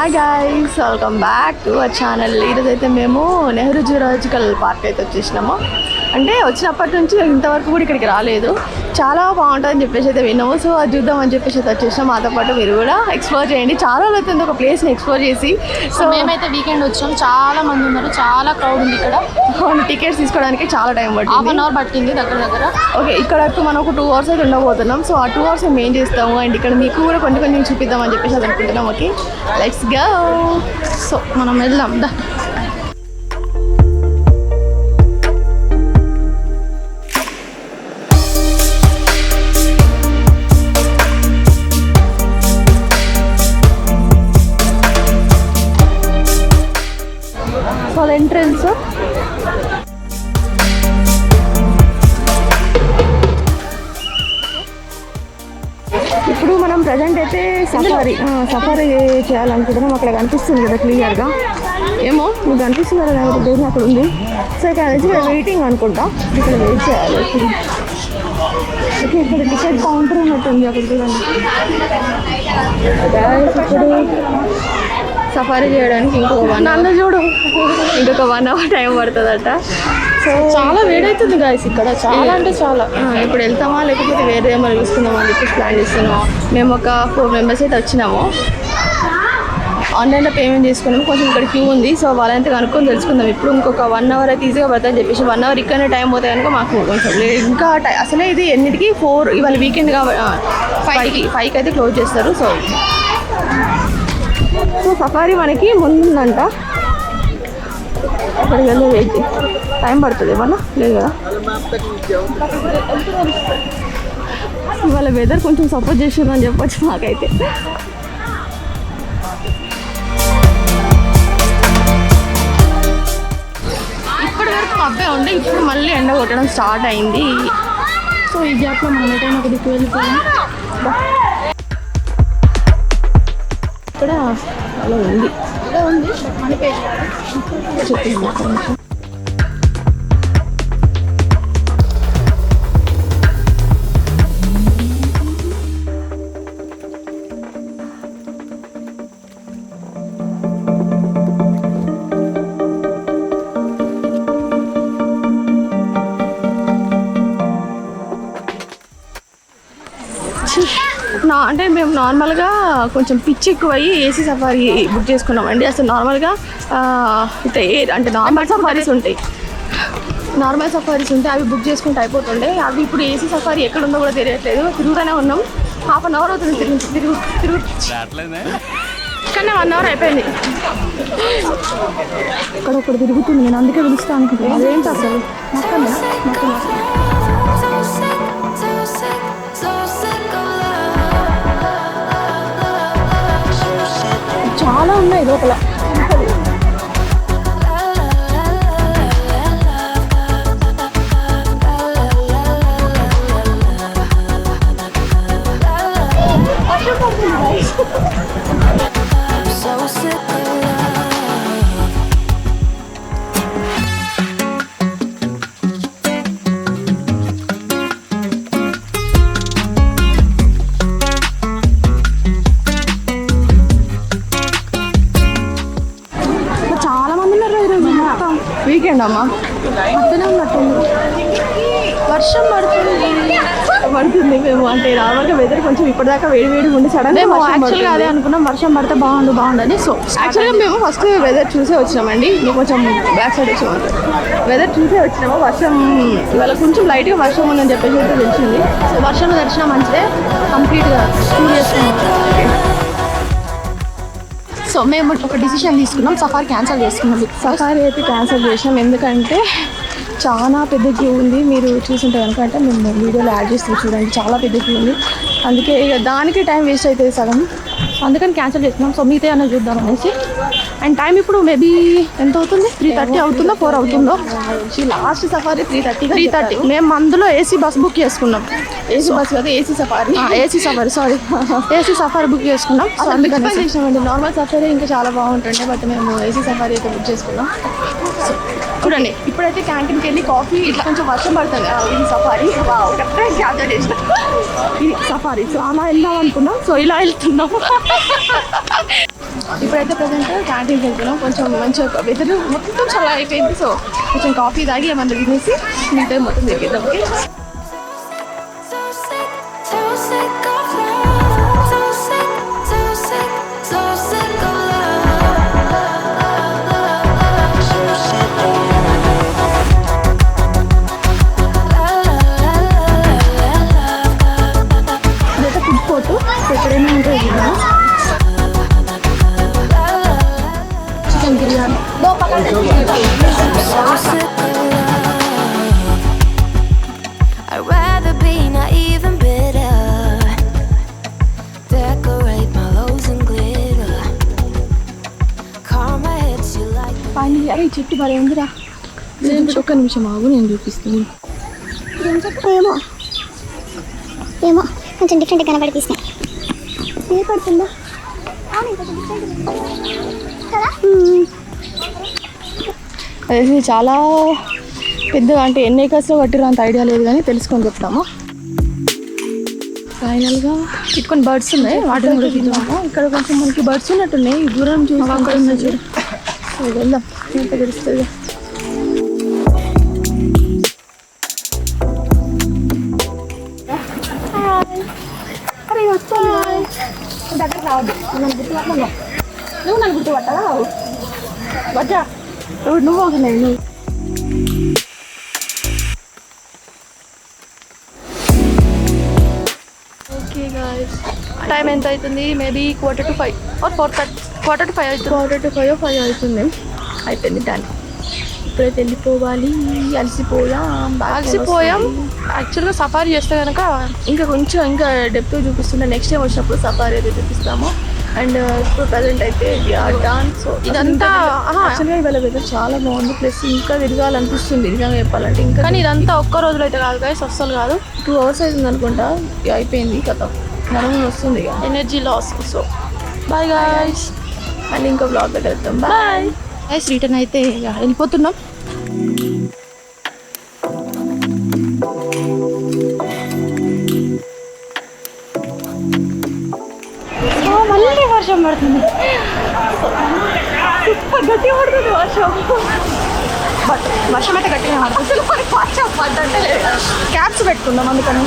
Hi guys, welcome back to our channel. ఈరోజు అయితే మేము నెహ్రూ జూలాజికల్ పార్క్ అయితే వచ్చేసినాము. అంటే వచ్చినప్పటి నుంచి ఇంతవరకు కూడా ఇక్కడికి రాలేదు. చాలా బాగుంటుందని చెప్పేసి అయితే విన్నాము. సో అది చూద్దామని చెప్పేసి అయితే వచ్చేసినాం. మాతో పాటు మీరు కూడా ఎక్స్ప్లోర్ చేయండి. చాలా అవుతుంది ఒక ప్లేస్ని ఎక్స్ప్లోర్ చేసి. సో మేమైతే వీకెండ్ వచ్చాం. చాలా మంది ఉన్నారు, చాలా క్రౌడ్ ఉంది ఇక్కడ. టికెట్స్ తీసుకోవడానికి చాలా టైం పట్టింది. 1/2 అవర్ పట్టింది దగ్గర. ఓకే, ఇక్కడ ఇప్పుడు మనం ఒక 2 hours అయితే ఉండబోతున్నాం. సో ఆ 2 hours మేము ఏం చేస్తాము అండ్ ఇక్కడ మీకు కూడా కొంచెం చూపిద్దామని చెప్పేసి అది అనుకుంటున్నాం. Okay, let's go. సో మనం వెళ్దాం దా. సో అది ఎంట్రన్స్. ఇప్పుడు మనం ప్రజెంట్ అయితే సఫారీ చేయాలనుకుంటున్నాం. అక్కడ కనిపిస్తుంది కదా క్లియర్గా. ఏమో మీకు కనిపిస్తుంది కదా, దేని అక్కడ ఉంది. సో ఇక్కడ నుంచి వెయిటింగ్ అనుకుంటా. ఇక్కడ వెయిట్ చేయాలి. ఓకే, ఇక్కడ టికెట్ కౌంటర్ ఉన్నట్టుంది. అక్కడ చూడండి. ఇప్పుడు సఫారీ చేయడానికి ఇంకొక 1 hour టైం పడుతుందట. సో చాలా వేడవుతుంది గాయస్ ఇక్కడ, చాలా అంటే చాలా. ఇప్పుడు వెళ్తామా లేకపోతే వేరే ఏమైనా చూసుకుందామా అని చెప్పేసి ప్లాన్ చేస్తున్నాము. మేము ఒక 4 members అయితే వచ్చినాము. ఆన్లైన్లో పేమెంట్ చేసుకున్నాము. కొంచెం ఇక్కడ క్యూ ఉంది. సో వాళ్ళంతా కనుక్కొని తెలుసుకుందాం. ఇప్పుడు ఇంకొక 1 hour అయితే ఈజీగా పడుతుందని చెప్పేసి 1 hour ఇక్కడనే టైం పోతే కనుక మాకు కొంచెం ఇంకా అసలే ఇది ఎన్నిటికి 4 ఇవాళ వీకెండ్ కాబట్టి 5కి అయితే క్లోజ్ చేస్తారు. సో సఫారీ మనకి ముందుందంట. అక్కడికి వెళ్ళి వెయిట్ టైం పడుతుంది ఏమన్నా లేదు కదా. ఇవాళ వెదర్ కొంచెం సపోర్ట్ చేస్తుందని చెప్పొచ్చు మాకైతే. ఇప్పటి వరకు అబ్బాయి ఉండే, ఇప్పుడు మళ్ళీ ఎండ కొట్టడం స్టార్ట్ అయింది. సో ఈ గ్యాప్లో మనం ఎటైనా ఒక దిక్కు వెళ్ళిపోయాం. ఇక్కడ అలా ఉంది. మన పేరు చెప్పింది. అంటే మేము నార్మల్గా కొంచెం పిచ్చి ఎక్కువ అయ్యి ఏసీ సఫారీ బుక్ చేసుకున్నామండి. అసలు నార్మల్గా అంటే నార్మల్ సఫారీస్ ఉంటాయి అవి బుక్ చేసుకుంటే అయిపోతుండే. అవి ఇప్పుడు ఏసీ సఫారీ ఎక్కడ ఉందో కూడా తెలియట్లేదు. తిరుగుతూనే ఉన్నాం. 1/2 hour అవుతుంది తిరుగు కానీ 1 hour అయిపోయింది. ఇక్కడ ఒకటి తిరుగుతుంది. నేను అందుకే పిలుస్తాను అనుకుంటున్నాను. అదేంటి అసలు చాలా ఉన్నాయి లోపల. వీకెండ్ అమ్మా, మధ్యలో ఉన్నట్టుంది. వర్షం పడుతుంది. మేము అంటే నార్మల్గా వెదర్ కొంచెం ఇప్పటిదాకా వేడి ఉండి సడన్ గా యాక్చువల్గా అదే అనుకున్నాం, వర్షం పడితే బాగుండని. సో యాక్చువల్గా మేము ఫస్ట్ వెదర్ చూసే వచ్చినామండి. మేము కొంచెం బ్యాక్ సైడ్ వచ్చాము. వెదర్ చూసే వచ్చినాము. వర్షం ఇవాళ కొంచెం లైట్గా వర్షం ఉందని చెప్పేసి అయితే తెలిసింది. సో వర్షంలో దర్శనం మంచిదే, కంప్లీట్గా టూర్ చేసుకున్నాం. సో మేము ఒక డిసిషన్ తీసుకున్నాం, సఫారీ క్యాన్సిల్ చేసుకున్నాం. సఫారీ అయితే క్యాన్సిల్ చేసినాం ఎందుకంటే చాలా పెద్ద క్యూ ఉంది. మీరు చూసుంటే కనుక అంటే మేము వీడియోలో యాడ్ చేస్తాం చూడండి, చాలా పెద్ద క్యూ ఉంది. అందుకే ఇక దానికి టైం వేస్ట్ అవుతుంది సగం. అందుకని క్యాన్సిల్ చేస్తున్నాం. సో మిగతా అన్న చూద్దాం అనేసి. అండ్ టైం ఇప్పుడు మేబీ ఎంత అవుతుంది, 3:30 అవుతుందో 4 అవుతుందో. Last safari 3:30. మేము అందులో ఏసీ బస్ బుక్ చేసుకున్నాం. ఏసీ బస్ కదా, ఏసీ సఫారీ బుక్ చేసుకున్నాం. అందుకని చేసినామండి. నార్మల్ సఫారీ ఇంకా చాలా బాగుంటుండే, బట్ మేము ఏసీ సఫారీ అయితే బుక్ చేసుకున్నాం. చూడండి ఇప్పుడైతే క్యాంటీన్కి వెళ్ళి కాఫీ ఇట్లా కొంచెం వర్షం పడుతుంది. ఇది సఫారీ కరెక్ట్గా క్యాప్చర్ చేసిన ఇది సఫారీ. సో అలా వెళ్దాం అనుకున్నాం. సో ఇలా వెళ్తున్నాం. ఇప్పుడైతే ప్రజెంట్ క్యాంటీన్కి వెళ్తున్నాం. కొంచెం మంచిగా వెదర్ మొత్తం చాలా అయిపోయింది. సో కొంచెం కాఫీ తాగి ఏమన్నా తినేసి మిగతా మొత్తం తిరిగేద్దాం. Okay, So sick of love, so sick, so sick, so sick of love, so sick of ఇదైతే ఫుడ్ కోర్టు. ఎక్కడైనా ఉంటుంది chicken biryani. so sick of love. I'd rather be naive and bitter, decorate my lows and glitter, karma hits you like పని. అరే ఈ చెట్టు మరి ఉందిరా. ఒక్క నిమిషం ఆగు, నేను చూపిస్తాను. ఏమో ఏమో కొంచెం డిఫరెంట్ కనబడిపిస్తున్నాయి. ఏ పడుతుందా అది చాలా పెద్దగా, అంటే ఎన్ని ఏకర్స్లో కట్టిరో అంత ఐడియా లేదు కానీ తెలుసుకొని చెప్తాము. ఫైనల్గా ఇటుకొని బర్డ్స్ ఉన్నాయి, వాటిని కూడా చూద్దాము. ఇక్కడ కొంచెం మనకి బర్డ్స్ ఉన్నట్టున్నాయి. దూరం చూసి అక్కడ ఉన్నాయి చూడు. సో వెళ్దాం, ఎంత తెలుస్తుంది. అరే వస్తాయి దగ్గర రావద్దు. నన్ను గుర్తుపట్టను, నువ్వు నన్ను గుర్తుపట్టదా? బట్టా నువ్వు ఒక నువ్వు. ఓకే గాయ్స్, టైం ఎంత అవుతుంది? మేబీ 4:45 ఆర్ 4:30, 4:45 అవుతుంది. 4:45 or 5 అవుతుంది. అయిపోయింది టైం. ఇప్పుడైతే వెళ్ళిపోవాలి. అలసిపోయాం. యాక్చువల్గా సఫారీ చేస్తే కనుక ఇంకా కొంచెం ఇంకా డెప్త్ చూపిస్తుండే. నెక్స్ట్ టైం వచ్చినప్పుడు సఫారీ అయితే చూపిస్తాము. అండ్ ఇప్పుడు ప్రజెంట్ అయితే డాన్స్. సో ఇదంతా యాక్చువల్గా ఇవాళ వెదర్ చాలా బాగుంది. ప్లస్ ఇంకా తిరగాలనిపిస్తుంది నిజంగా చెప్పాలంటే. ఇంకా కానీ ఇదంతా ఒక్క రోజులో అయితే కాదు గాయస్, అస్సలు కాదు. 2 hours అవుతుంది అనుకుంటా. అయిపోయింది కథ, నడవని వస్తుంది ఇక, energy loss. So bye guys, మళ్ళీ ఇంకో బ్లాగ్ దగ్గర వెళ్తాం. బాయ్ గాయస్, రిటర్న్ అయితే ఇక వెళ్ళిపోతున్నాం. మళ్ళీ వర్షం పడుతుంది. గట్టిగా పడుతుంది వర్షం. బట్ వర్షం అయితే గట్టిగా పడుతుంది. వర్షం పడ్డంటే క్యాప్స్ పెట్టుకుందాం అందుకని.